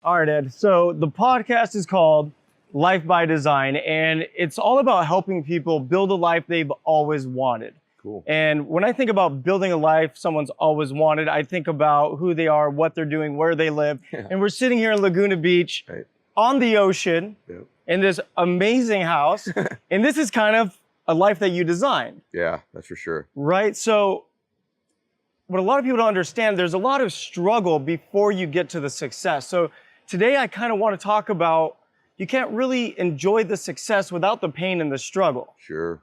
All right, Ed. So the podcast is called Life by Design, and it's all about helping people build a life they've always wanted. Cool. And when I think about building a life someone's always wanted, I think about who they are, what they're doing, where they live. Yeah. And we're sitting here in Laguna Beach on the ocean in this amazing house. And this is kind of a life that you designed. Yeah, that's for sure. Right? So what a lot of people don't understand, there's a lot of struggle before you get to the success. So today I kind of want to talk about you can't really enjoy the success without the pain and the struggle. Sure.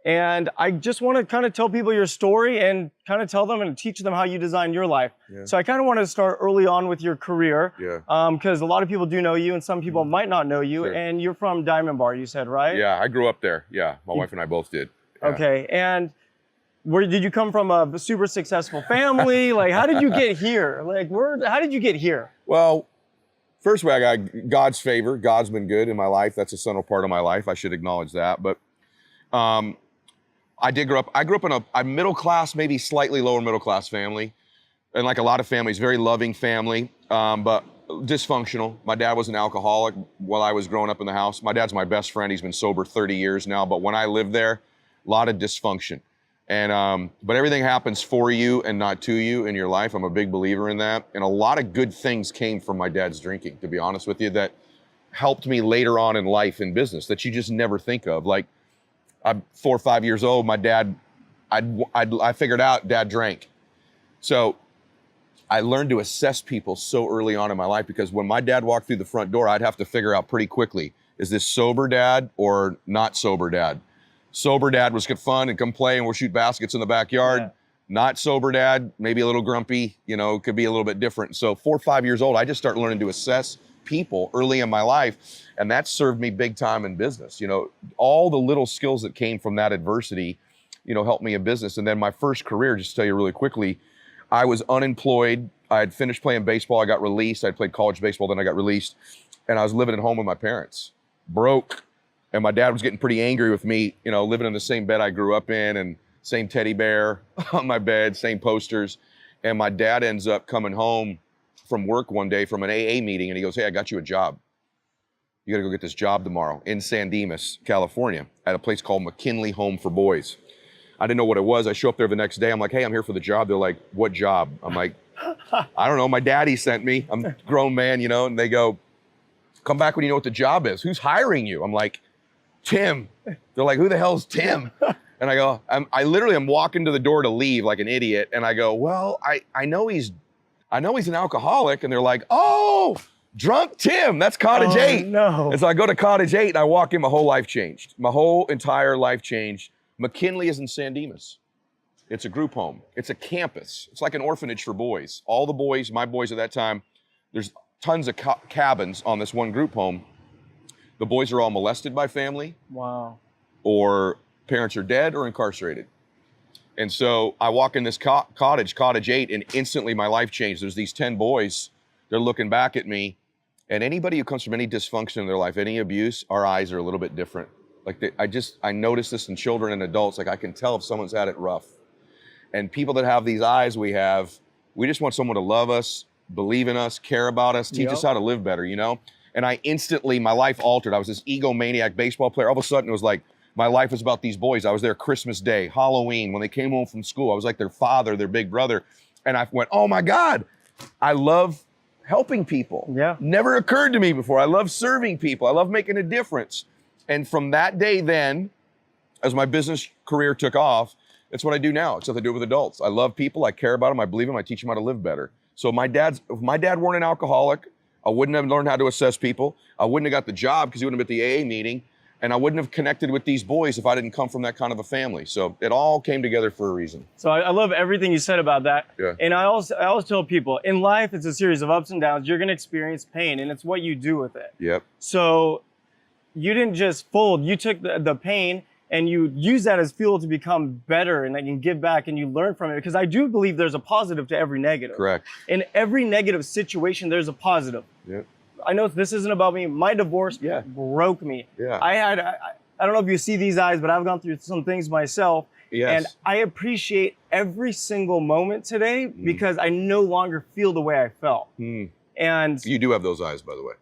And I just want to kind of tell people your story and kind of tell them and teach them how you design your life. Yeah. So I kind of want to start early on with your career. Yeah. Because a lot of people do know you and some people might not know you. Sure. And you're from Diamond Bar, you said, right? Yeah, I grew up there. Yeah, my wife and I both did. Yeah. Okay. And where did you come from? A super successful family? Like, how did you get here? Like, how did you get here? Well, first way, I got God's favor. God's been good in my life. That's a central part of my life. I should acknowledge that. But I grew up in a middle class, maybe slightly lower middle class family. And like a lot of families, very loving family, but dysfunctional. My dad was an alcoholic while I was growing up in the house. My dad's my best friend. He's been sober 30 years now. But when I lived there, a lot of dysfunction. And but everything happens for you and not to you in your life. I'm a big believer in that. And a lot of good things came from my dad's drinking, to be honest with you, that helped me later on in life in business that you just never think of. Like, I'm 4 or 5 years old. My dad, I figured out Dad drank. So I learned to assess people so early on in my life because when my dad walked through the front door, I'd have to figure out pretty quickly, is this sober dad or not sober dad? Sober dad was good fun and come play and we'll shoot baskets in the backyard. Yeah. Not sober dad, maybe a little grumpy, could be a little bit different. So 4 or 5 years old, I just started learning to assess people early in my life. And that served me big time in business. All the little skills that came from that adversity, helped me in business. And then my first career, just to tell you really quickly, I was unemployed. I had finished playing baseball. I got released. I played college baseball, then I got released. And I was living at home with my parents, broke. And my dad was getting pretty angry with me, living in the same bed I grew up in and same teddy bear on my bed, same posters. And my dad ends up coming home from work one day from an AA meeting and he goes, "Hey, I got you a job. You gotta go get this job tomorrow in San Dimas, California, at a place called McKinley Home for Boys." I didn't know what it was. I show up there the next day. I'm like, "Hey, I'm here for the job." They're like, "What job?" I'm like, "I don't know. My daddy sent me. I'm a grown man, And they go, "Come back when you know what the job is. Who's hiring you?" I'm like, "Tim." They're like, "Who the hell's Tim?" And I go, I literally am walking to the door to leave like an idiot. And I go, "Well, I know he's an alcoholic." And they're like, "Oh, drunk Tim, that's Cottage 8. No. And so I go to Cottage 8 and I walk in, my whole life changed. My whole entire life changed. McKinley is in San Dimas. It's a group home. It's a campus. It's like an orphanage for boys. All the boys, my boys at that time, there's tons of cabins on this one group home. The boys are all molested by family. Wow. Or parents are dead or incarcerated. And so I walk in this cottage, Cottage 8, and instantly my life changed. There's these 10 boys. They're looking back at me. And anybody who comes from any dysfunction in their life, any abuse, our eyes are a little bit different. Like I notice this in children and adults. Like I can tell if someone's had it rough. And people that have these eyes we just want someone to love us, believe in us, care about us, teach us how to live better, And my life altered. I was this egomaniac baseball player. All of a sudden it was like, my life was about these boys. I was there Christmas Day, Halloween, when they came home from school. I was like their father, their big brother. And I went, "Oh my God, I love helping people." Yeah. Never occurred to me before. I love serving people. I love making a difference. And from that day then, as my business career took off, that's what I do now, except I do it with adults. I love people, I care about them, I believe them, I teach them how to live better. So if my dad weren't an alcoholic, I wouldn't have learned how to assess people. I wouldn't have got the job because he wouldn't have been at the AA meeting. And I wouldn't have connected with these boys if I didn't come from that kind of a family. So it all came together for a reason. So I love everything you said about that. Yeah. And I always tell people, in life, it's a series of ups and downs. You're gonna experience pain and it's what you do with it. Yep. So you didn't just fold, you took the pain and you use that as fuel to become better and then you can give back and you learn from it. Because I do believe there's a positive to every negative. Correct. In every negative situation, there's a positive. Yep. I know this isn't about me. My divorce broke me. Yeah. I don't know if you see these eyes, but I've gone through some things myself. Yes. And I appreciate every single moment today because I no longer feel the way I felt. And You do have those eyes, by the way.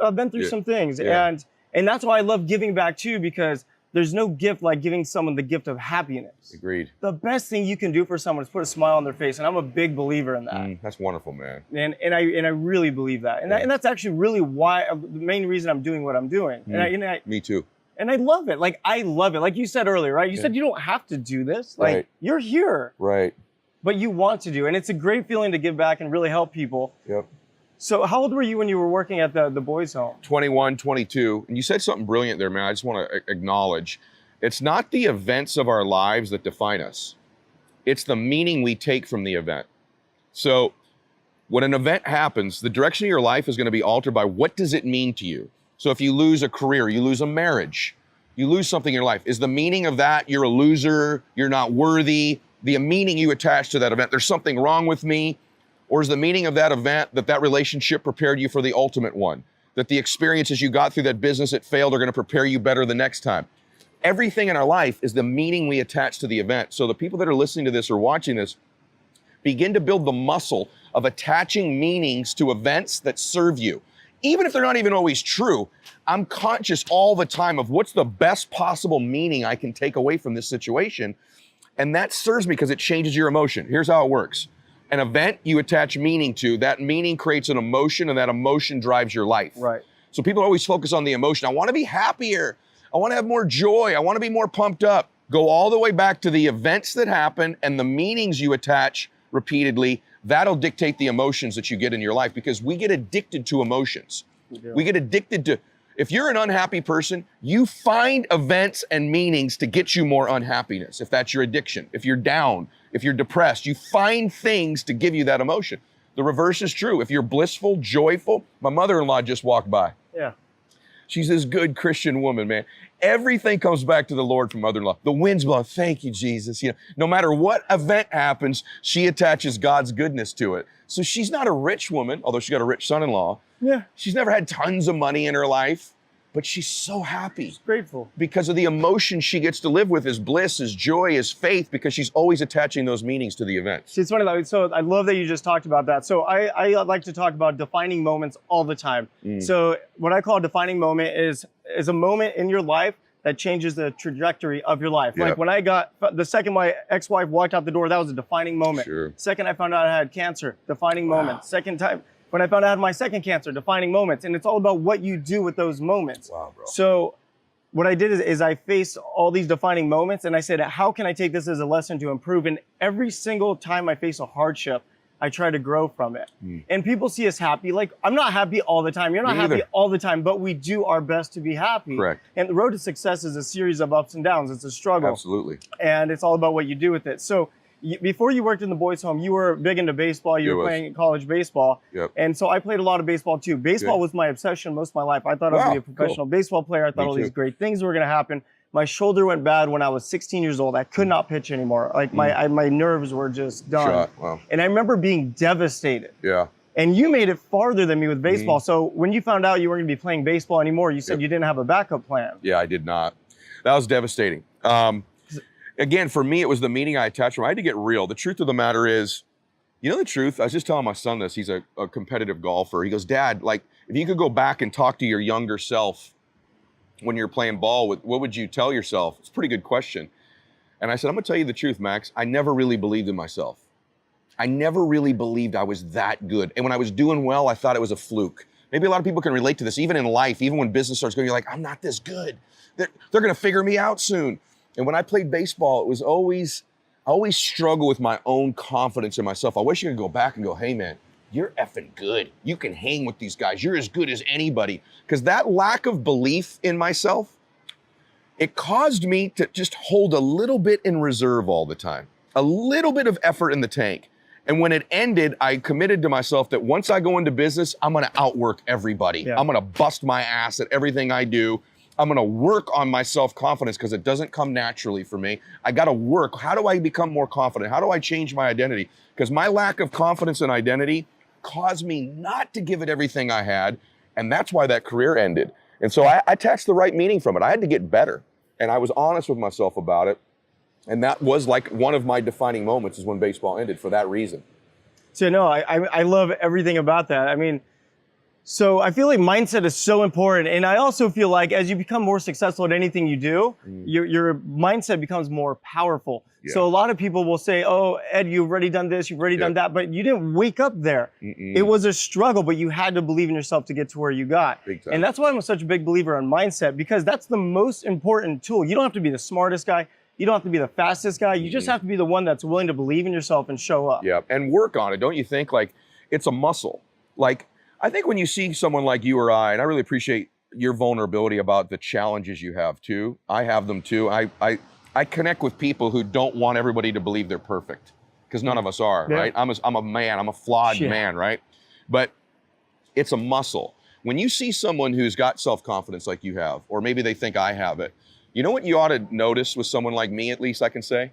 I've been through some things, and that's why I love giving back too, because there's no gift like giving someone the gift of happiness. Agreed. The best thing you can do for someone is put a smile on their face, and I'm a big believer in that. That's wonderful, man. And I really believe that, and that's actually really why the main reason I'm doing what I'm doing. Me too. And I love it. Like I love it. Like you said earlier, right? You said you don't have to do this. Like you're here, right? But you want to do, and it's a great feeling to give back and really help people. Yep. So how old were you when you were working at the boys' home? 21, 22. And you said something brilliant there, man. I just want to acknowledge, it's not the events of our lives that define us. It's the meaning we take from the event. So when an event happens, the direction of your life is going to be altered by what does it mean to you? So if you lose a career, you lose a marriage, you lose something in your life. Is the meaning of that you're a loser, you're not worthy? The meaning you attach to that event, there's something wrong with me? Or is the meaning of that event that relationship prepared you for the ultimate one? That the experiences you got through that business that failed are going to prepare you better the next time? Everything in our life is the meaning we attach to the event. So the people that are listening to this or watching this, begin to build the muscle of attaching meanings to events that serve you. Even if they're not even always true, I'm conscious all the time of what's the best possible meaning I can take away from this situation. And that serves me because it changes your emotion. Here's how it works. An event you attach meaning to, that meaning creates an emotion, and that emotion drives your life. Right. So people always focus on the emotion. I want to be happier. I want to have more joy. I want to be more pumped up. Go all the way back to the events that happen and the meanings you attach repeatedly. That'll dictate the emotions that you get in your life, because we get addicted to emotions. We get addicted to, if you're an unhappy person, you find events and meanings to get you more unhappiness. If that's your addiction, if you're down, if you're depressed, you find things to give you that emotion. The reverse is true. If you're blissful, joyful, my mother-in-law just walked by. Yeah. She's this good Christian woman, man. Everything comes back to the Lord from mother-in-law. The wind's blowing. Thank you, Jesus. You know, no matter what event happens, she attaches God's goodness to it. So she's not a rich woman, although she got a rich son-in-law. Yeah. She's never had tons of money in her life, but she's so happy. She's grateful. Because of the emotion she gets to live with, is bliss, is joy, is faith, because she's always attaching those meanings to the events. See, it's funny, like, so I love that you just talked about that. So I like to talk about defining moments all the time. So what I call a defining moment is a moment in your life that changes the trajectory of your life. Yep. Like when I got, the second my ex-wife walked out the door, that was a defining moment. Sure. Second I found out I had cancer, defining moment. Second time, when I found out I had my second cancer, defining moments. And it's all about what you do with those moments. Wow, bro. So what I did is I faced all these defining moments, and I said, how can I take this as a lesson to improve? And every single time I face a hardship, I try to grow from it. And people see us happy. Like, I'm not happy all the time. You're not happy all the time, but we do our best to be happy. Correct. And the road to success is a series of ups and downs. It's a struggle. Absolutely. And it's all about what you do with it. So before you worked in the boys' home, you were big into baseball. You were playing college baseball. Yep. And so I played a lot of baseball too. Baseball was my obsession most of my life. I thought I was going to be a professional baseball player. I thought all these great things were going to happen. My shoulder went bad when I was 16 years old. I could not pitch anymore. Like my nerves were just done. Shot. Wow. And I remember being devastated. Yeah. And you made it farther than me with baseball. So when you found out you weren't going to be playing baseball anymore, you said you didn't have a backup plan. Yeah, I did not. That was devastating. Again, for me, it was the meaning I attached to it. I had to get real. The truth of the matter is, you know the truth? I was just telling my son this. He's a competitive golfer. He goes, Dad, like, if you could go back and talk to your younger self when you're playing ball, what would you tell yourself? It's a pretty good question. And I said, I'm going to tell you the truth, Max. I never really believed in myself. I never really believed I was that good. And when I was doing well, I thought it was a fluke. Maybe a lot of people can relate to this, even in life, even when business starts going, you're like, I'm not this good. They're going to figure me out soon. And when I played baseball, it was always, I always struggle with my own confidence in myself. I wish you could go back and go, hey man, you're effing good. You can hang with these guys. You're as good as anybody. Because that lack of belief in myself, it caused me to just hold a little bit in reserve all the time, a little bit of effort in the tank. And when it ended, I committed to myself that once I go into business, I'm going to outwork everybody. Yeah. I'm going to bust my ass at everything I do. I'm going to work on my self-confidence because it doesn't come naturally for me. I got to work. How do I become more confident? How do I change my identity? Because my lack of confidence and identity caused me not to give it everything I had. And that's why that career ended. And so I attached the right meaning from it. I had to get better. And I was honest with myself about it. And that was like one of my defining moments is when baseball ended for that reason. So no, I love everything about that. I mean, so I feel like mindset is so important. And I also feel like as you become more successful at anything you do, your mindset becomes more powerful. Yeah. So a lot of people will say, oh, Ed, you've already done this, you've already done that, but you didn't wake up there. It was a struggle, but you had to believe in yourself to get to where you got. Big time. And that's why I'm such a big believer on mindset, because that's the most important tool. You don't have to be the smartest guy. You don't have to be the fastest guy. You just have to be the one that's willing to believe in yourself and show up. Yeah, and work on it. Don't you think? Like, it's a muscle. Like, I think when you see someone like you or I, and I really appreciate your vulnerability about the challenges you have too. I have them too. I connect with people who don't want everybody to believe they're perfect, because none of us are, right? I'm a man. I'm a flawed man, right? But it's a muscle. When you see someone who's got self-confidence like you have, or maybe they think I have it, you know what you ought to notice with someone like me, at least I can say,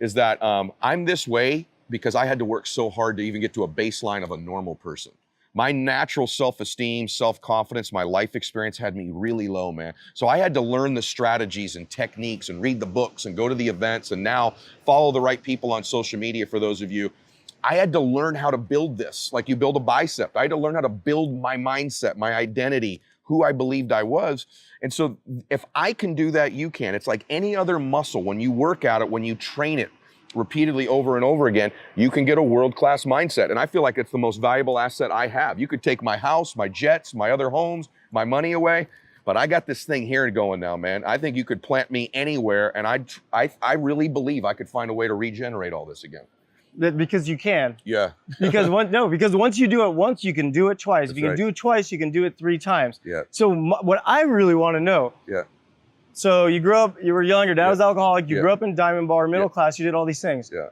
is that I'm this way because I had to work so hard to even get to a baseline of a normal person. My natural self-esteem, self-confidence, my life experience had me really low, man. So I had to learn the strategies and techniques and read the books and go to the events and now follow the right people on social media, for those of you. I had to learn how to build this, like you build a bicep. I had to learn how to build my mindset, my identity, who I believed I was. And so if I can do that, you can. It's like any other muscle. When you work at it, when you train it repeatedly over and over again, you can get a world-class mindset. And I feel like it's the most valuable asset I have. You could take my house, my jets, my other homes, my money away, but I got this thing here going now, man. I think you could plant me anywhere, and I really believe I could find a way to regenerate all this again. Because you can. Yeah. because once you do it once, you can do it twice. If you can do it twice, you can do it 3 times. Yeah. So what I really want to know. Yeah. So you grew up, you were young, your dad was alcoholic, you grew up in Diamond Bar, middle class, you did all these things. Yeah.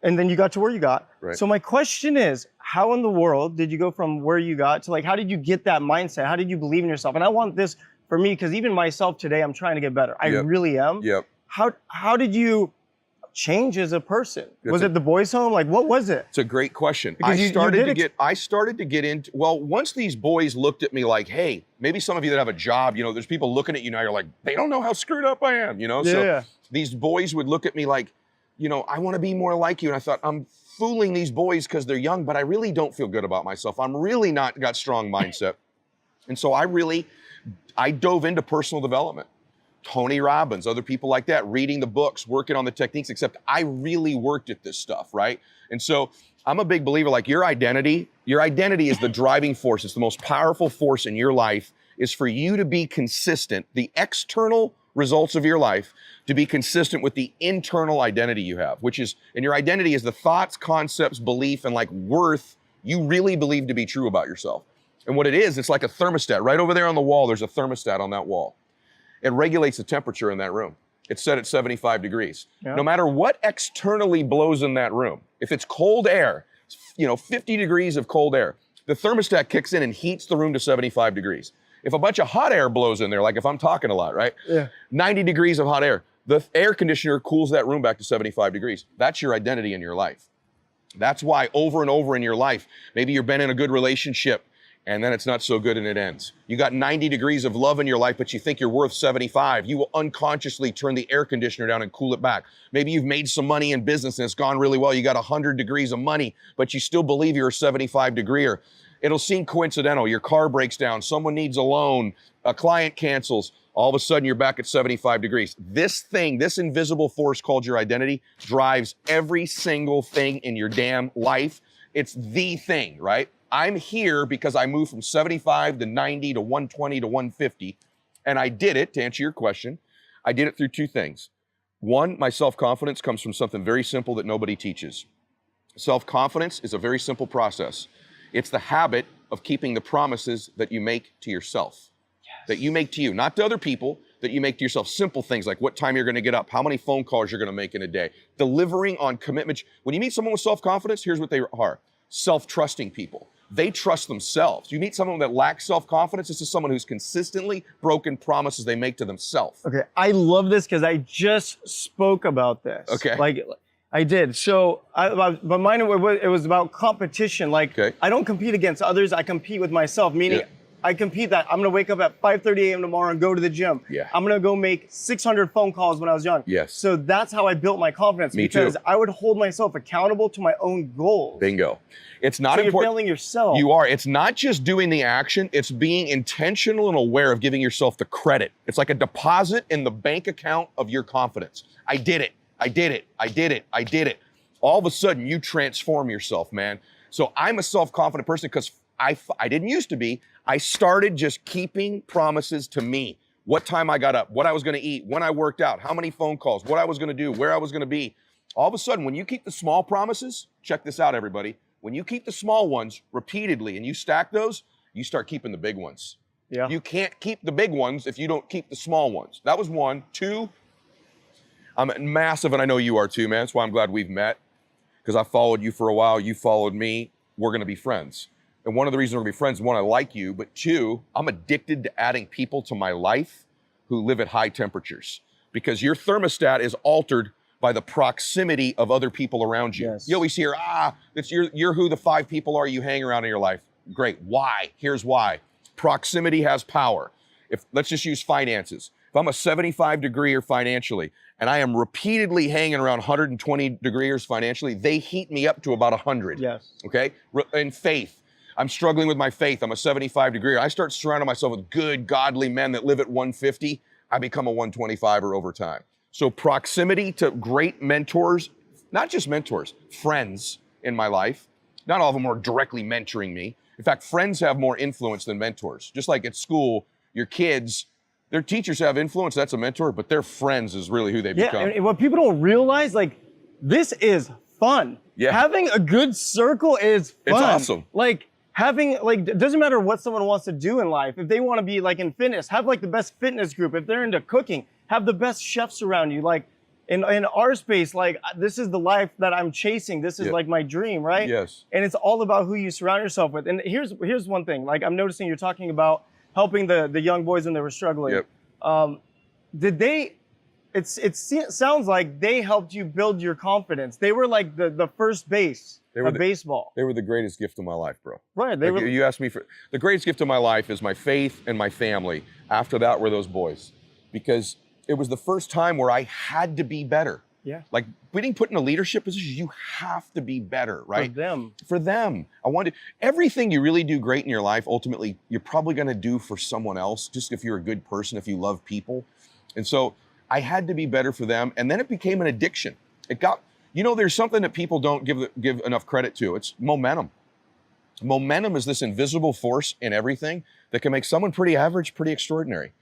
And then you got to where you got. Right. So my question is, how in the world did you go from where you got to, like, how did you get that mindset? How did you believe in yourself? And I want this for me, because even myself today, I'm trying to get better. I really am. Yep. How did you change as a person? Was it the boys' home? Like, what was it? It's a great question. Because I started to get into, well, once these boys looked at me like, hey, maybe some of you that have a job, you know, there's people looking at you now, you're like, they don't know how screwed up I am, you know? So these boys would look at me like, you know, I want to be more like you. And I thought, I'm fooling these boys because they're young, but I really don't feel good about myself. I'm really not got strong mindset. And so I dove into personal development. Tony Robbins, other people like that, reading the books, working on the techniques, except I really worked at this stuff, right? And so I'm a big believer, like your identity is the driving force. It's the most powerful force in your life, is for you to be consistent, the external results of your life, to be consistent with the internal identity you have, which is, and your identity is the thoughts, concepts, belief, and like worth you really believe to be true about yourself. And what it is, it's like a thermostat. Right over there on the wall, there's a thermostat on that wall. It regulates the temperature in that room. It's set at 75 degrees. Yeah. No matter what externally blows in that room, if it's cold air, you know, 50 degrees of cold air, the thermostat kicks in and heats the room to 75 degrees. If a bunch of hot air blows in there, like if I'm talking a lot, right? Yeah. 90 degrees of hot air, the air conditioner cools that room back to 75 degrees. That's your identity in your life. That's why over and over in your life, maybe you've been in a good relationship, and then it's not so good and it ends. You got 90 degrees of love in your life, but you think you're worth 75. You will unconsciously turn the air conditioner down and cool it back. Maybe you've made some money in business and it's gone really well. You got 100 degrees of money, but you still believe you're a 75 degreeer. It'll seem coincidental. Your car breaks down, someone needs a loan, a client cancels. All of a sudden you're back at 75 degrees. This thing, this invisible force called your identity, drives every single thing in your damn life. It's the thing, right? I'm here because I moved from 75 to 90 to 120 to 150. And I did it, to answer your question, I did it through 2 things. One, my self-confidence comes from something very simple that nobody teaches. Self-confidence is a very simple process. It's the habit of keeping the promises that you make to yourself. Yes. That you make to you, not to other people, that you make to yourself. Simple things like what time you're gonna get up, how many phone calls you're gonna make in a day, delivering on commitments. When you meet someone with self-confidence, here's what they are. Self-trusting people. They trust themselves. You meet someone that lacks self-confidence, this is someone who's consistently broken promises they make to themselves. Okay, I love this because I just spoke about this. Okay. Like, I did. So, but mine, it was about competition. Like, I don't compete against others, I compete with myself, meaning I compete that I'm gonna wake up at 5:30 a.m. tomorrow and go to the gym. Yeah. I'm gonna go make 600 phone calls when I was young. Yes. So that's how I built my confidence. Me because too. I would hold myself accountable to my own goals. Bingo. It's not So you're important. failing yourself. You are. It's not just doing the action, it's being intentional and aware of giving yourself the credit. It's like a deposit in the bank account of your confidence. I did it. I did it. I did it. I did it. All of a sudden, you transform yourself, man. So I'm a self-confident person because I didn't used to be. I started just keeping promises to me. What time I got up, what I was gonna eat, when I worked out, how many phone calls, what I was gonna do, where I was gonna be. All of a sudden, when you keep the small promises, check this out, everybody. When you keep the small ones repeatedly and you stack those, you start keeping the big ones. Yeah. You can't keep the big ones if you don't keep the small ones. That was one. Two, I'm massive, and I know you are too, man. That's why I'm glad we've met, because I followed you for a while. You followed me. We're gonna be friends. And one of the reasons we're gonna be friends, one, I like you, but two, I'm addicted to adding people to my life who live at high temperatures, because your thermostat is altered by the proximity of other people around you. Yes. You always hear, you're who the 5 people are you hang around in your life. Great, why? Here's why. Proximity has power. Let's just use finances. If I'm a 75 degreer financially, and I am repeatedly hanging around 120 degrees financially, they heat me up to about 100. Yes. Okay? In faith, I'm struggling with my faith. I'm a 75 degree. I start surrounding myself with good, godly men that live at 150. I become a 125er over time. So proximity to great mentors, not just mentors, friends in my life. Not all of them are directly mentoring me. In fact, friends have more influence than mentors. Just like at school, your kids, their teachers have influence, that's a mentor, but their friends is really who they become. And what people don't realize, like, this is fun. Yeah. Having a good circle is fun. It's awesome. Like, it doesn't matter what someone wants to do in life. If they want to be like in fitness, have like the best fitness group. If they're into cooking, have the best chefs around you. Like in our space, like this is the life that I'm chasing. This is like my dream, right? Yes. And it's all about who you surround yourself with. And here's one thing. Like I'm noticing you're talking about helping the young boys when they were struggling. Yep. It sounds like they helped you build your confidence. They were like the first base of baseball. They were the greatest gift of my life, bro. Right. You asked me for the greatest gift of my life is my faith and my family. After that were those boys, because it was the first time where I had to be better. Yeah. Like being put in a leadership position, you have to be better, right? For them. For them. Everything you really do great in your life, ultimately, you're probably gonna do for someone else, just if you're a good person, if you love people. And so I had to be better for them. And then it became an addiction. There's something that people don't give enough credit to. It's momentum. Momentum is this invisible force in everything that can make someone pretty average, pretty extraordinary.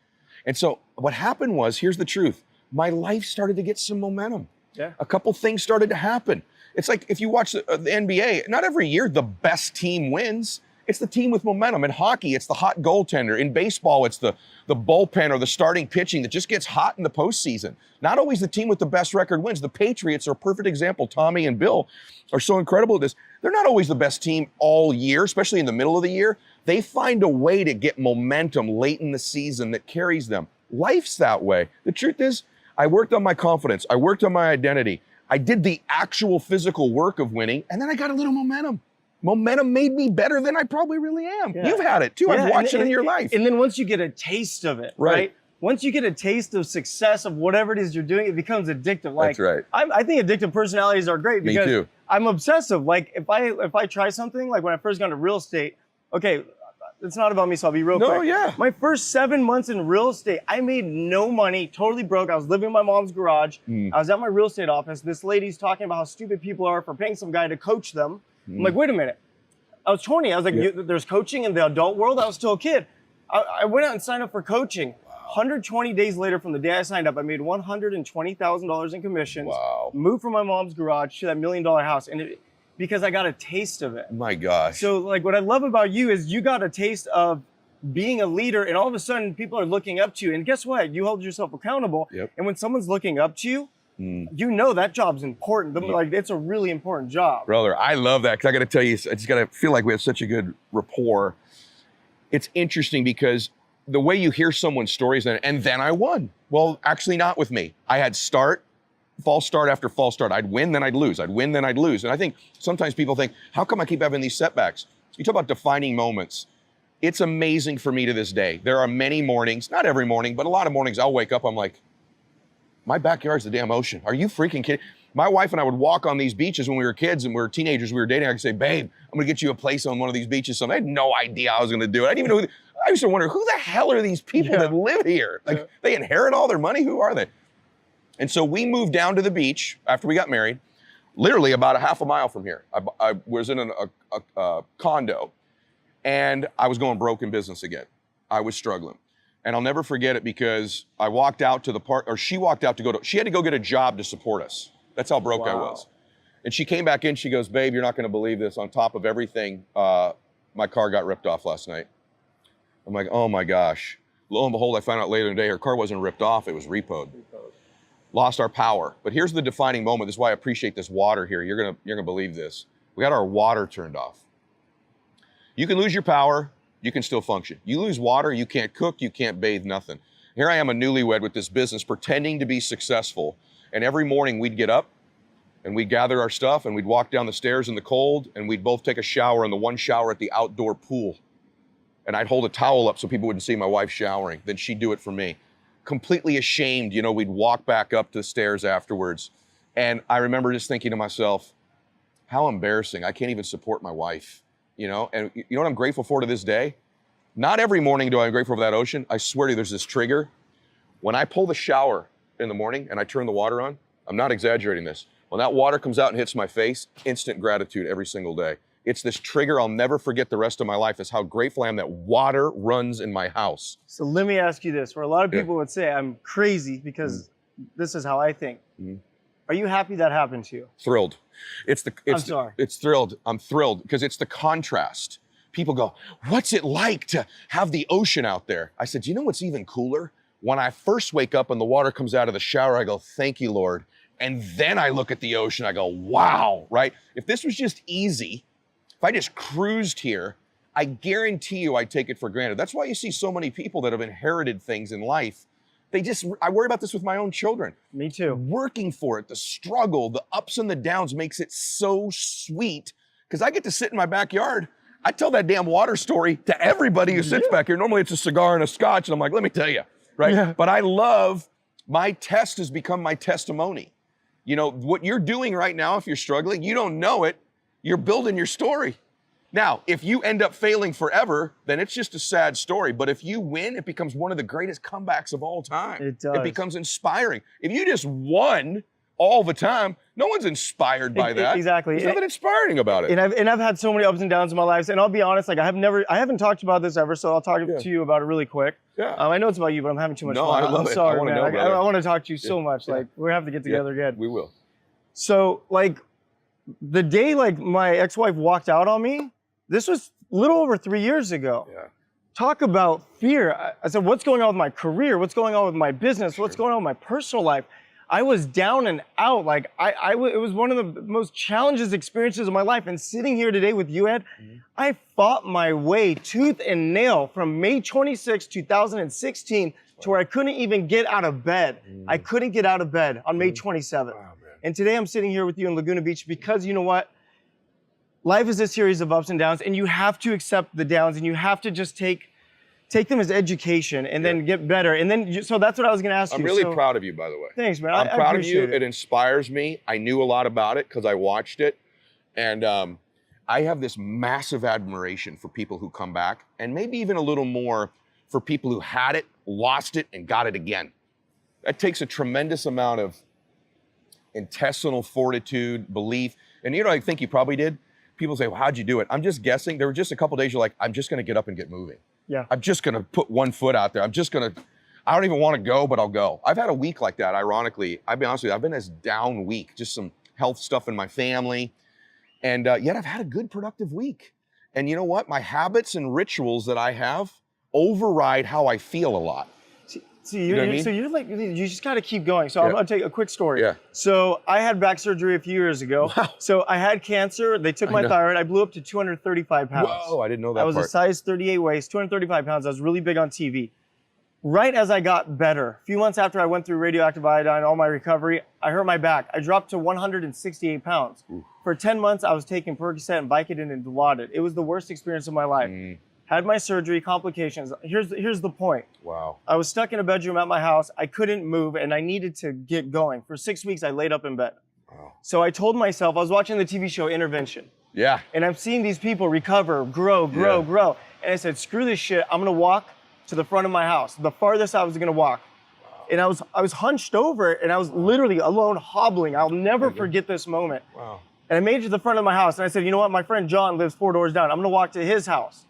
And so what happened was, here's the truth. My life started to get some momentum. Yeah. A couple things started to happen. It's like if you watch the NBA, not every year the best team wins. It's the team with momentum. In hockey, it's the hot goaltender. In baseball, it's the bullpen or the starting pitching that just gets hot in the postseason. Not always the team with the best record wins. The Patriots are a perfect example. Tommy and Bill are so incredible at this. They're not always the best team all year, especially in the middle of the year. They find a way to get momentum late in the season that carries them. Life's that way. The truth is, I worked on my confidence. I worked on my identity. I did the actual physical work of winning, and then I got a little momentum. Momentum made me better than I probably really am. Yeah. You've had it too. I've watched it in your life. And then once you get a taste of it, right? Once you get a taste of success of whatever it is you're doing, it becomes addictive. Like, that's right. I think addictive personalities are great because Me too. I'm obsessive. Like if I try something, like when I first got into real estate, okay, it's not about me, so I'll be real quick. No, yeah. My first 7 months in real estate, I made no money, totally broke. I was living in my mom's garage. I was at my real estate office. This lady's talking about how stupid people are for paying some guy to coach them. I'm like, wait a minute. I was 20. I was like, there's coaching in the adult world? I was still a kid. I went out and signed up for coaching. 120 days later from the day I signed up, I made $120,000 in commissions. Wow. Moved from my mom's garage to that $1 million house. And because I got a taste of it. My gosh. So like what I love about you is you got a taste of being a leader, and all of a sudden people are looking up to you. And guess what? You hold yourself accountable. Yep. And when someone's looking up to you, you know that job's important. Like it's a really important job. Brother, I love that, because I got to tell you, I just got to feel like we have such a good rapport. It's interesting because the way you hear someone's stories, and then I won. Well, actually not with me. I had false start after false start. I'd win, then I'd lose. I'd win, then I'd lose. And I think sometimes people think, how come I keep having these setbacks? You talk about defining moments. It's amazing for me to this day. There are many mornings, not every morning, but a lot of mornings I'll wake up, I'm like, my backyard's the damn ocean. Are you freaking kidding? My wife and I would walk on these beaches when we were kids and we were teenagers, we were dating. I could say, babe, I'm gonna get you a place on one of these beaches. So I had no idea I was gonna do it. I didn't even know I used to wonder, who the hell are these people that live here? Like, they inherit all their money? Who are they? And so we moved down to the beach after we got married, literally about a half a mile from here. I was in a condo, and I was going broke in business again. I was struggling. And I'll never forget it because I walked out to the park, or she walked out she had to go get a job to support us. That's how broke I was. And she came back in, she goes, babe, you're not gonna believe this. On top of everything, my car got ripped off last night. I'm like, oh my gosh. Lo and behold, I found out later in the day, her car wasn't ripped off, it was repoed. Lost our power. But here's the defining moment. This is why I appreciate this water here. You're gonna believe this. We got our water turned off. You can lose your power, you can still function. You lose water, you can't cook, you can't bathe, nothing. Here I am, a newlywed with this business, pretending to be successful. And every morning we'd get up and we'd gather our stuff and we'd walk down the stairs in the cold and we'd both take a shower in the one shower at the outdoor pool. And I'd hold a towel up so people wouldn't see my wife showering. Then she'd do it for me. Completely ashamed, you know, we'd walk back up the stairs afterwards. And I remember just thinking to myself, how embarrassing, I can't even support my wife. You know, and you know what I'm grateful for to this day? Not every morning do I'm grateful for that ocean. I swear to you, there's this trigger. When I pull the shower in the morning and I turn the water on, I'm not exaggerating this. When that water comes out and hits my face, instant gratitude every single day. It's this trigger I'll never forget the rest of my life, is how grateful I am that water runs in my house. So let me ask you this, where a lot of people would say I'm crazy because this is how I think. Are you happy that happened to you? Thrilled. I'm sorry. It's thrilled. I'm thrilled because it's the contrast. People go, what's it like to have the ocean out there? I said, you know what's even cooler? When I first wake up and the water comes out of the shower, I go, thank you, Lord. And then I look at the ocean, I go, wow, right? If this was just easy, if I just cruised here, I guarantee you I'd take it for granted. That's why you see so many people that have inherited things in life. I worry about this with my own children. Me too. Working for it, the struggle, the ups and the downs makes it so sweet because I get to sit in my backyard. I tell that damn water story to everybody who sits back here. Normally it's a cigar and a scotch and I'm like, let me tell you, right? Yeah. But I love, my test has become my testimony. You know, what you're doing right now, if you're struggling, you don't know it, you're building your story. Now, if you end up failing forever, then it's just a sad story. But if you win, it becomes one of the greatest comebacks of all time. It does. It becomes inspiring. If you just won all the time, no one's inspired by that. Exactly. There's nothing inspiring about it. And I've had so many ups and downs in my life. And I'll be honest, like I haven't talked about this ever, so I'll talk to you about it really quick. Yeah. I know it's about you, but I'm having too much fun. I love I'm it. sorry, I man. I want to talk to you so much. Like we have to get together again. We will. So like the day like my ex-wife walked out on me, this was a little over 3 years ago. Yeah. Talk about fear. I said, what's going on with my career? What's going on with my business? What's going on with my personal life? I was down and out. Like it was one of the most challenging experiences of my life. And sitting here today with you, Ed, I fought my way tooth and nail from May 26, 2016 to where I couldn't even get out of bed. I couldn't get out of bed on May 27th. Wow, and today I'm sitting here with you in Laguna Beach because you know what? Life is a series of ups and downs, and you have to accept the downs, and you have to just take them as education, and then get better. And then, so that's what I was going to ask you. I'm really proud of you, by the way. Thanks, man. I'm proud of you. It inspires me. I knew a lot about it because I watched it, and I have this massive admiration for people who come back, and maybe even a little more for people who had it, lost it, and got it again. That takes a tremendous amount of intestinal fortitude, belief, and you know what I think you probably did? People say, well, how'd you do it? I'm just guessing. There were just a couple days you're like, I'm just gonna get up and get moving. Yeah. I'm just gonna put one foot out there. I don't even wanna go, but I'll go. I've had a week like that, ironically. I'll be honest with you, I've been this down week, just some health stuff in my family. And yet I've had a good, productive week. And you know what? My habits and rituals that I have override how I feel a lot. See, you're like, you just got to keep going. So I'm going to take a quick story. Yeah. So I had back surgery a few years ago. Wow. So I had cancer. They took my thyroid. I blew up to 235 pounds. Whoa, I didn't know that I was a size 38 waist, 235 pounds. I was really big on TV. Right as I got better, a few months after I went through radioactive iodine, all my recovery, I hurt my back. I dropped to 168 pounds. Ooh. For 10 months, I was taking Percocet and Vicodin and Dilaudid. It was the worst experience of my life. had my surgery, complications. Here's the point. Wow. I was stuck in a bedroom at my house. I couldn't move, and I needed to get going. For 6 weeks, I laid up in bed. Wow. So I told myself, I was watching the TV show Intervention. Yeah. And I'm seeing these people recover, grow. And I said, screw this shit. I'm gonna walk to the front of my house, the farthest I was gonna walk. Wow. And I was hunched over, and I was literally alone, hobbling. I'll never forget this moment. Wow. And I made it to the front of my house, and I said, you know what? My friend John lives 4 doors down. I'm gonna walk to his house.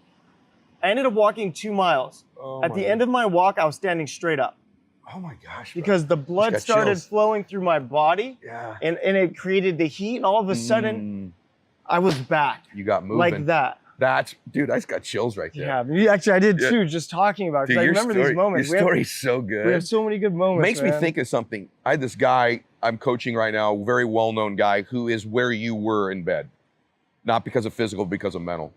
I ended up walking 2 miles. At the end of my walk, I was standing straight up. Oh my gosh. Bro. Because the blood started flowing through my body. Yeah. And it created the heat, and all of a sudden, I was back. You got moving. Like that. Dude, I just got chills right there. Yeah, actually I did too, just talking about it. Because I remember these moments. Your story's so good. We have so many good moments. Makes me think of something. I had this guy I'm coaching right now, a very well-known guy who is where you were in bed. Not because of physical, because of mental.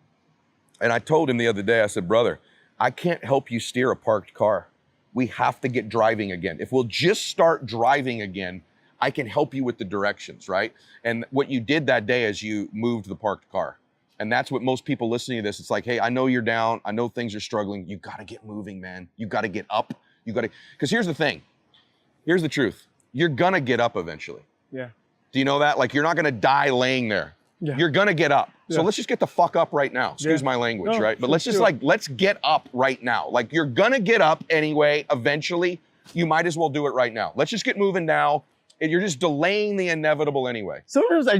And I told him the other day, I said, brother, I can't help you steer a parked car. We have to get driving again. If we'll just start driving again, I can help you with the directions, right? And what you did that day is you moved the parked car. And that's what most people listening to this, it's like, hey, I know you're down. I know things are struggling. You got to get moving, man. You got to get up. You got to, because here's the thing. Here's the truth. You're going to get up eventually. Yeah. Do you know that? Like, you're not going to die laying there. Yeah. You're going to get up. Yeah. So let's just get the fuck up right now. Excuse my language, right? But let's just let's get up right now. Like, you're going to get up anyway, eventually. You might as well do it right now. Let's just get moving now. And you're just delaying the inevitable anyway. Sometimes I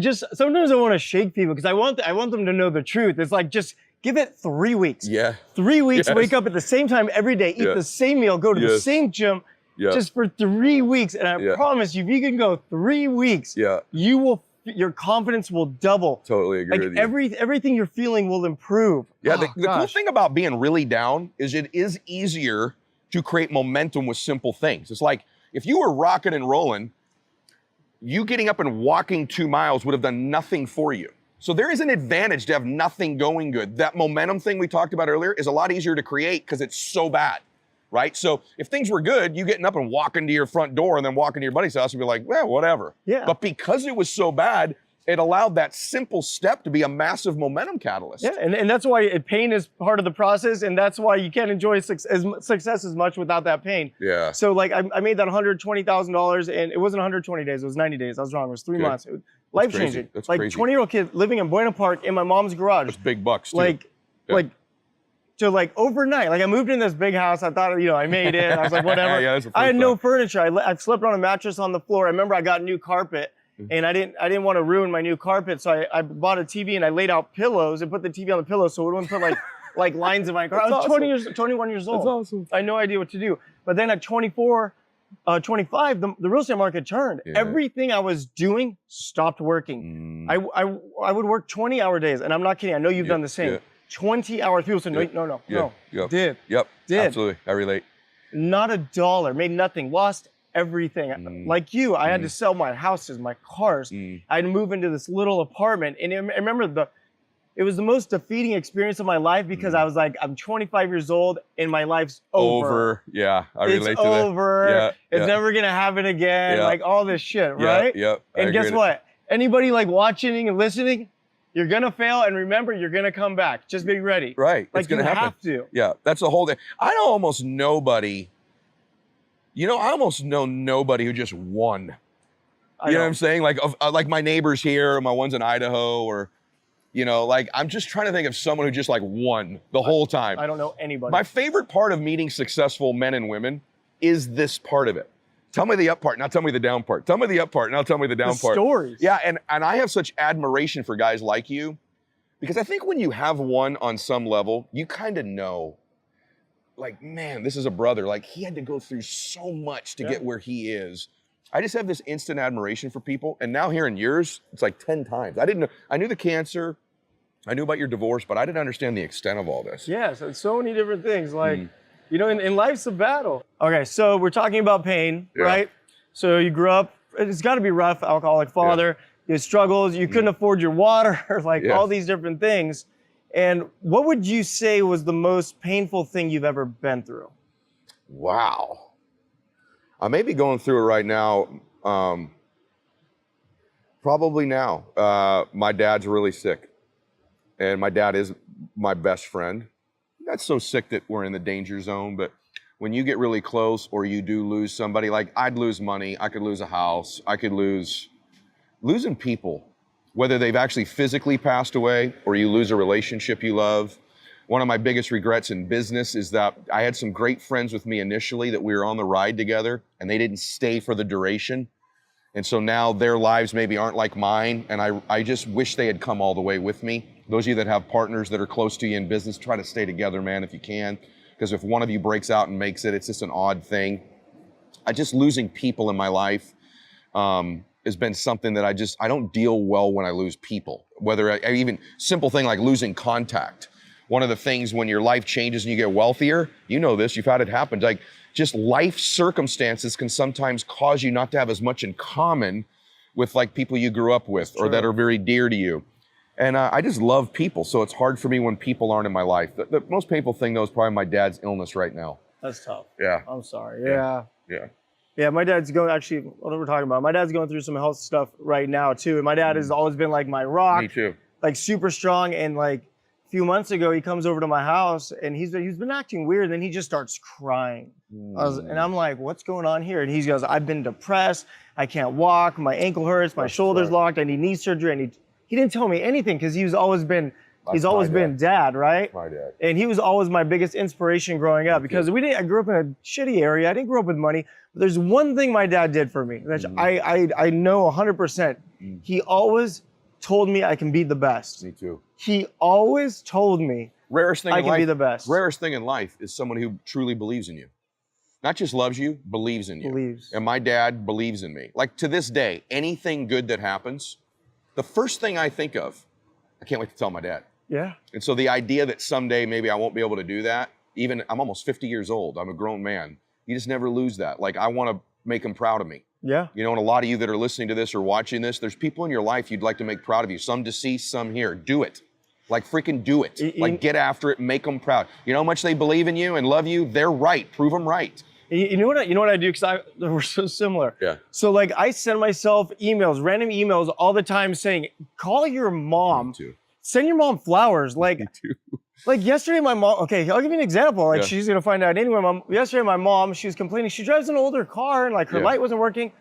want to shake people because I want them to know the truth. It's like, just give it 3 weeks. Yeah. 3 weeks, wake up at the same time every day, eat the same meal, go to the same gym, just for 3 weeks. And I promise you, if you can go 3 weeks, your confidence will double. Totally agree with you. Everything you're feeling will improve. Yeah, the cool thing about being really down is it is easier to create momentum with simple things. It's like, if you were rocking and rolling, you getting up and walking 2 miles would have done nothing for you. So there is an advantage to have nothing going good. That momentum thing we talked about earlier is a lot easier to create because it's so bad, right? So if things were good, you getting up and walking to your front door and then walking to your buddy's house and be like, well, whatever. Yeah. But because it was so bad, it allowed that simple step to be a massive momentum catalyst. Yeah, and that's why pain is part of the process, and that's why you can't enjoy success as much without that pain. Yeah. So like I made that $120,000, and it wasn't 1120 days, it was 90 days. I was wrong, it was 3 months. It was life-changing. That's like crazy. 20-year-old kid living in Buena Park in my mom's garage. That's big bucks too. Like overnight, like I moved in this big house. I thought, I made it. I was like, whatever. I had no furniture. I slept on a mattress on the floor. I remember I got new carpet. And I didn't want to ruin my new carpet, so I bought a TV and I laid out pillows and put the TV on the pillow so it wouldn't put like lines in my car. I was 21 years old. That's awesome. I had no idea what to do. But then at 24, 25, the real estate market turned. Yeah. Everything I was doing stopped working. I would work 20-hour days, and I'm not kidding. I know you've done the same. 20 hours. People said, no. Did. Absolutely. I relate. Not a dollar. Made nothing. Lost everything. Like you, I had to sell my houses, my cars. I had to move into this little apartment. And I remember it was the most defeating experience of my life because I was like, I'm 25 years old and my life's over. Yeah, I relate to that. It's over. It's never going to happen again. Like all this shit, right? And guess what? Anybody like watching and listening, you're going to fail, and remember, you're going to come back. Just be ready. Right. Like it's going to happen. Have to. Yeah, that's the whole thing. I know almost nobody. I almost know nobody who just won. You know what I'm saying? Like my neighbors here, my ones in Idaho, or, I'm just trying to think of someone who just won the whole time. I don't know anybody. My favorite part of meeting successful men and women is this part of it. Tell me the up part, now tell me the down part. Tell me the up part, now tell me the down part. Stories. Yeah, and I have such admiration for guys like you, because I think when you have one on some level, you kind of know, like, man, this is a brother. Like, he had to go through so much to get where he is. I just have this instant admiration for people. And now hearing yours, it's like 10 times. I didn't know. I knew the cancer. I knew about your divorce, but I didn't understand the extent of all this. Yeah, so many different things. Like, in life's a battle. Okay, so we're talking about pain, right? So you grew up, it's got to be rough, alcoholic father. You had struggles. You couldn't afford your water, all these different things. And what would you say was the most painful thing you've ever been through? Wow. I may be going through it right now. Probably now. My dad's really sick. And my dad is my best friend. that's so sick that we're in the danger zone, but when you get really close or you do lose somebody, like I'd lose money, I could lose a house, I could losing people, whether they've actually physically passed away or you lose a relationship you love. One of my biggest regrets in business is that I had some great friends with me initially that we were on the ride together and they didn't stay for the duration. And so now their lives maybe aren't like mine, and I just wish they had come all the way with me. Those of you that have partners that are close to you in business, try to stay together, man, if you can. Because if one of you breaks out and makes it, it's just an odd thing. Just losing people in my life has been something that I don't deal well when I lose people. Whether even simple thing like losing contact. One of the things when your life changes and you get wealthier, you know this, you've had it happen. Like just life circumstances can sometimes cause you not to have as much in common with like people you grew up with or that are very dear to you. And I just love people, so it's hard for me when people aren't in my life. The most painful thing though is probably my dad's illness right now. That's tough. Yeah. I'm sorry. Yeah. Yeah. Yeah, my dad's going, actually, what we're talking about, my dad's going through some health stuff right now too. And my dad has always been like my rock. Me too. Like super strong. And like a few months ago, he comes over to my house and he's been acting weird. And then he just starts crying. And I'm like, what's going on here? And he goes, I've been depressed. I can't walk. My ankle hurts. My shoulder's locked. I need knee surgery. He didn't tell me anything because he's always been dad, right? My dad. And he was always my biggest inspiration growing up because I grew up in a shitty area. I didn't grow up with money. But there's one thing my dad did for me that I know 100%. He always told me I can be the best. Me too. He always told me rarest thing I in can life, be the best. Rarest thing in life is someone who truly believes in you. Not just loves you, believes in you. Believes. And my dad believes in me. Like to this day, anything good that happens, the first thing I think of, I can't wait to tell my dad. Yeah. And so the idea that someday maybe I won't be able to do that, even I'm almost 50 years old, I'm a grown man. You just never lose that. Like I want to make him proud of me. Yeah. You know, and a lot of you that are listening to this or watching this, there's people in your life you'd like to make proud of you. Some deceased, some here. Do it. Like freaking do it. Like get after it, make them proud. You know how much they believe in you and love you? They're right. Prove them right. You know what I do? Because we're so similar. Yeah. So like I send myself emails, random emails all the time saying, call your mom. Me too. Send your mom flowers. Like, Me too. Like yesterday, my mom, okay, I'll give you an example. Like Yeah. she's gonna find out anyway. Yesterday, my mom, she was complaining. She drives an older car and like her light wasn't working.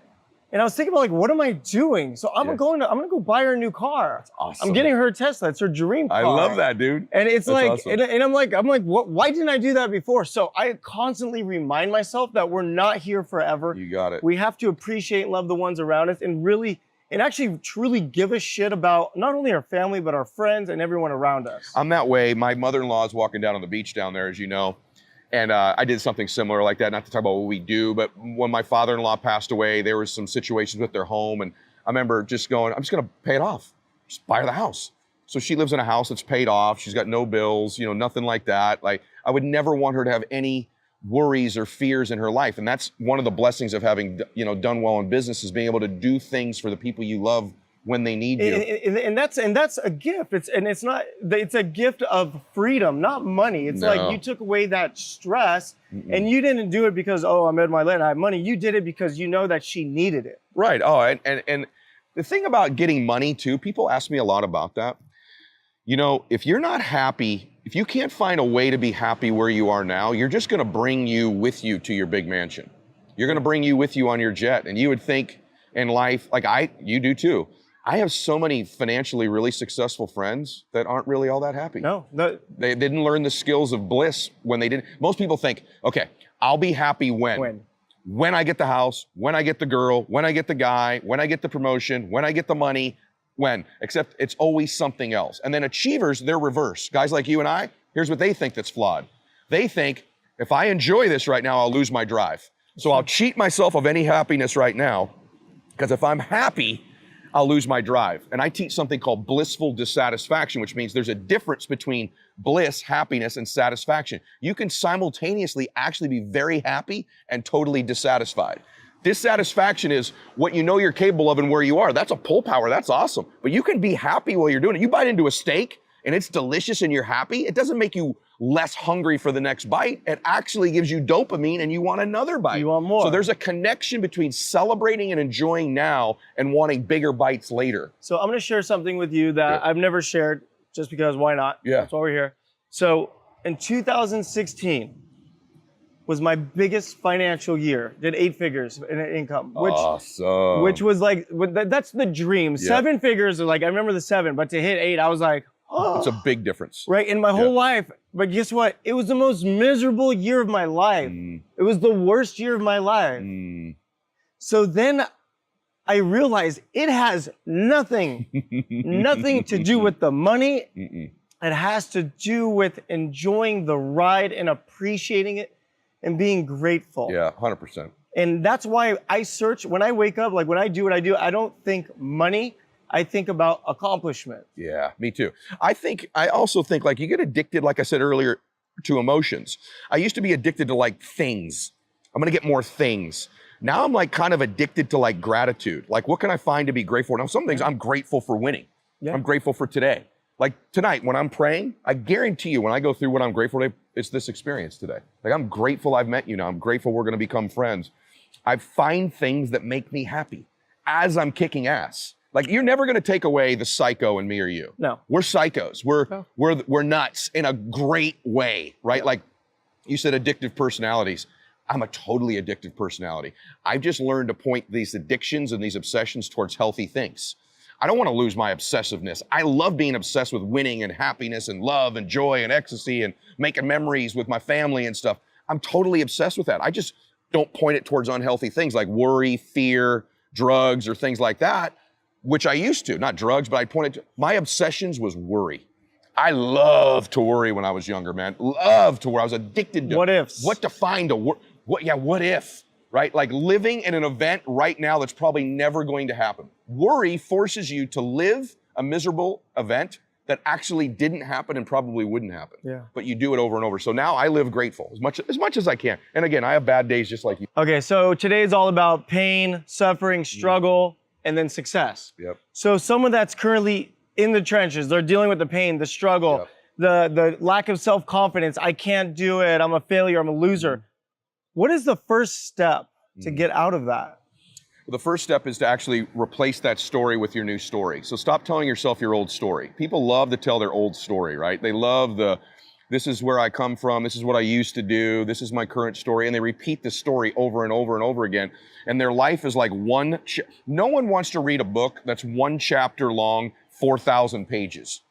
And I was thinking about like, what am I doing? So I'm gonna go buy her a new car. That's awesome. I'm getting her a Tesla. It's her dream car. I love that, dude. And it's That's like, awesome. and I'm like, what? Why didn't I do that before? So I constantly remind myself that we're not here forever. You got it. We have to appreciate and love the ones around us, and really, and actually, truly give a shit about not only our family but our friends and everyone around us. I'm that way. My mother-in-law is walking down on the beach down there, as you know. And I did something similar like that, not to talk about what we do, but when my father-in-law passed away, there was some situations with their home. And I remember just going, I'm just gonna pay it off. Just buy her the house. So she lives in a house that's paid off. She's got no bills, you know, nothing like that. Like I would never want her to have any worries or fears in her life. And that's one of the blessings of having, you know, done well in business, is being able to do things for the people you love when they need you. And that's a gift. It's a gift of freedom, not money. It's like you took away that stress, and you didn't do it because, oh, I'm Ed Mylett and I have money. You did it because you know that she needed it. Right. Oh, and the thing about getting money too, people ask me a lot about that. You know, if you're not happy, if you can't find a way to be happy where you are now, you're just gonna bring you with you to your big mansion. You're gonna bring you with you on your jet. And you would think in life, like you do too, I have so many financially really successful friends that aren't really all that happy. No. They didn't learn the skills of bliss when they didn't. Most people think, okay, I'll be happy when I get the house, when I get the girl, when I get the guy, when I get the promotion, when I get the money, except it's always something else. And then achievers, they're reverse. Guys like you and I, here's what they think that's flawed. They think, if I enjoy this right now, I'll lose my drive. So I'll cheat myself of any happiness right now, because if I'm happy, I'll lose my drive. And I teach something called blissful dissatisfaction, which means there's a difference between bliss, happiness, and satisfaction. You can simultaneously actually be very happy and totally dissatisfied. Dissatisfaction is what you know you're capable of and where you are. That's a pull power, that's awesome. But you can be happy while you're doing it. You bite into a steak and it's delicious and you're happy. It doesn't make you less hungry for the next bite. It actually gives you dopamine and you want another bite. You want more. So there's a connection between celebrating and enjoying now and wanting bigger bites later. So I'm gonna share something with you that I've never shared, just because why not? Yeah. That's why we're here. So in 2016 was my biggest financial year. Did 8 figures in income, Awesome. which was like, that's the dream. 7 figures, like I remember the 7, but to hit 8, I was like, oh. It's a big difference. Right, in my whole life. But guess what? It was the most miserable year of my life. It was the worst year of my life. So then I realized it has nothing to do with the money. It has to do with enjoying the ride and appreciating it and being grateful. Yeah, 100%. And that's why I search, when I wake up, like when I do what I do, I don't think money, I think about accomplishment. Yeah, me too. I also think like you get addicted, like I said earlier, to emotions. I used to be addicted to like things. I'm gonna get more things. Now I'm like kind of addicted to like gratitude. Like what can I find to be grateful for? Now some things I'm grateful for winning. I'm grateful for today. Like tonight when I'm praying, I guarantee you when I go through what I'm grateful for, it's this experience today. Like I'm grateful I've met you now. I'm grateful we're gonna become friends. I find things that make me happy as I'm kicking ass. Like you're never gonna take away the psycho in me or you. No. We're psychos. We're nuts in a great way, right? Yeah. Like you said, addictive personalities. I'm a totally addictive personality. I've just learned to point these addictions and these obsessions towards healthy things. I don't want to lose my obsessiveness. I love being obsessed with winning and happiness and love and joy and ecstasy and making memories with my family and stuff. I'm totally obsessed with that. I just don't point it towards unhealthy things like worry, fear, drugs, or things like that, which I used to. Not drugs, but I pointed to, my obsessions was worry. I loved to worry when I was younger, man. Loved to worry. I was addicted to what ifs. What to find a what if, right? Like living in an event right now that's probably never going to happen. Worry forces you to live a miserable event that actually didn't happen and probably wouldn't happen. Yeah. But you do it over and over. So now I live grateful as much as I can. And again, I have bad days just like you. Okay, so today is all about pain, suffering, struggle, and then success. Yep. So someone that's currently in the trenches, they're dealing with the pain, the struggle, the lack of self-confidence. I can't do it. I'm a failure. I'm a loser. What is the first step to get out of that? The first step is to actually replace that story with your new story. So stop telling yourself your old story. People love to tell their old story, right? They love this is where I come from, this is what I used to do, this is my current story, and they repeat the story over and over and over again. And their life is like no one wants to read a book that's 1 chapter long, 4,000 pages.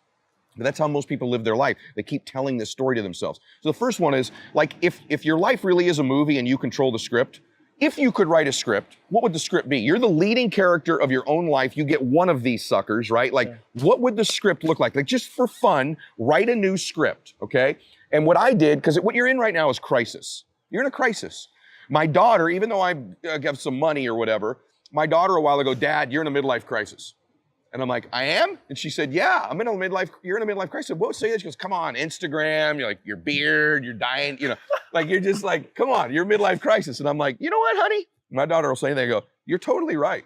But that's how most people live their life. They keep telling this story to themselves. So the first one is, like, if your life really is a movie and you control the script, if you could write a script, what would the script be? You're the leading character of your own life. You get one of these suckers, right? Like, what would the script look like? Like, just for fun, write a new script, okay? And what I did, because what you're in right now is crisis. You're in a crisis. My daughter, even though I have some money or whatever, my daughter a while ago, Dad, you're in a midlife crisis. And I'm like, I am? And she said, yeah, you're in a midlife crisis. What say that? She goes, come on, Instagram, you're like, your beard, you're dying, like, you're just like, come on, you're midlife crisis. And I'm like, you know what, honey? My daughter will say anything, I go, you're totally right.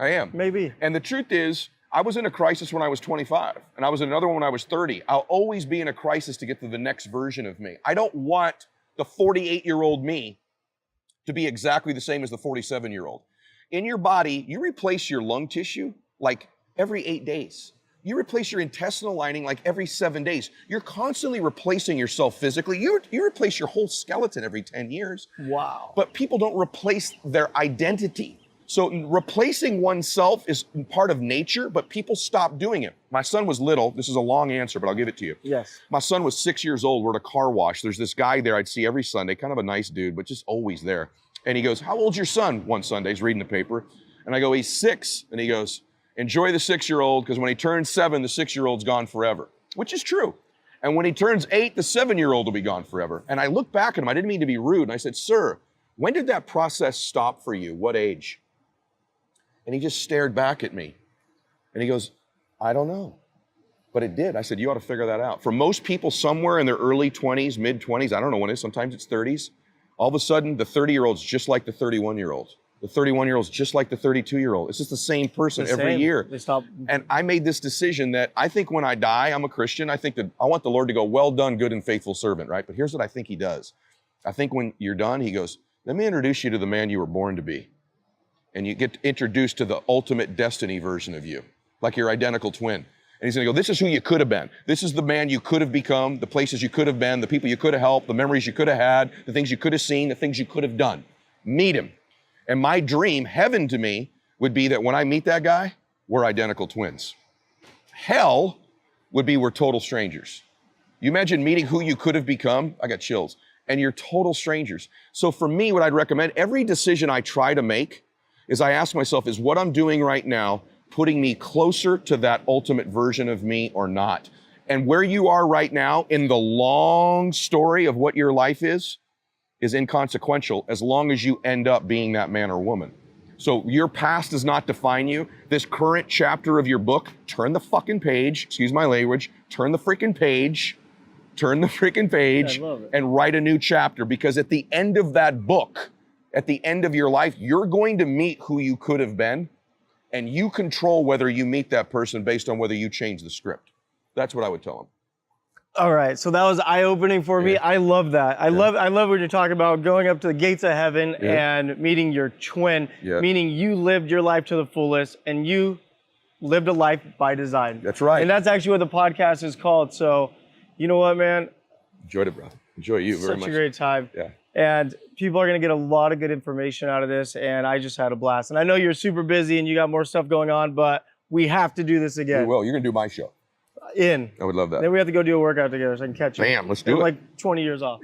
I am. Maybe. And the truth is, I was in a crisis when I was 25, and I was in another one when I was 30. I'll always be in a crisis to get to the next version of me. I don't want the 48-year-old me to be exactly the same as the 47-year-old. In your body, you replace your lung tissue like every 8 days. You replace your intestinal lining like every 7 days. You're constantly replacing yourself physically. You replace your whole skeleton every 10 years. Wow. But people don't replace their identity. So replacing oneself is part of nature, but people stop doing it. My son was little. This is a long answer, but I'll give it to you. Yes. My son was 6 years old. We're at a car wash. There's this guy there I'd see every Sunday, kind of a nice dude, but just always there. And he goes, how old's your son? One Sunday, he's reading the paper. And I go, he's 6. And he goes, enjoy the 6-year-old, because when he turns 7, the 6-year-old's gone forever, which is true. And when he turns 8, the 7-year-old will be gone forever. And I looked back at him, I didn't mean to be rude, and I said, sir, when did that process stop for you? What age? And he just stared back at me. And he goes, I don't know, but it did. I said, you ought to figure that out. For most people, somewhere in their early 20s, mid 20s, I don't know when it is, sometimes it's 30s, all of a sudden, the 30-year-old's just like the 31-year-old. The 31-year-old's just like the 32-year-old. It's just the same person every year. They stop. And I made this decision that I think when I die, I'm a Christian. I think that I want the Lord to go, well done, good and faithful servant, right? But here's what I think he does. I think when you're done, he goes, let me introduce you to the man you were born to be. And you get introduced to the ultimate destiny version of you, like your identical twin. And he's gonna go, this is who you could have been. This is the man you could have become, the places you could have been, the people you could have helped, the memories you could have had, the things you could have seen, the things you could have done. Meet him. And my dream, heaven to me, would be that when I meet that guy, we're identical twins. Hell would be we're total strangers. You imagine meeting who you could have become, I got chills, and you're total strangers. So for me, what I'd recommend, every decision I try to make is I ask myself, is what I'm doing right now putting me closer to that ultimate version of me or not? And where you are right now in the long story of what your life is inconsequential as long as you end up being that man or woman. So your past does not define you. This current chapter of your book, turn the fucking page, excuse my language, turn the freaking page, and write a new chapter, because at the end of that book, at the end of your life, you're going to meet who you could have been, and you control whether you meet that person based on whether you change the script. That's what I would tell them. All right, so that was eye-opening for me. I love that. I love when you're talking about going up to the gates of heaven and meeting your twin, meaning you lived your life to the fullest and you lived a life by design. That's right. And that's actually what the podcast is called. So, you know what, man? Enjoyed it, bro. Enjoy you very much. Such a great time. Yeah. And people are going to get a lot of good information out of this, and I just had a blast. And I know you're super busy and you got more stuff going on, but we have to do this again. We will. You're going to do my show. In. I would love that. Then we have to go do a workout together so I can catch you. Bam, let's do it. Like 20 years off.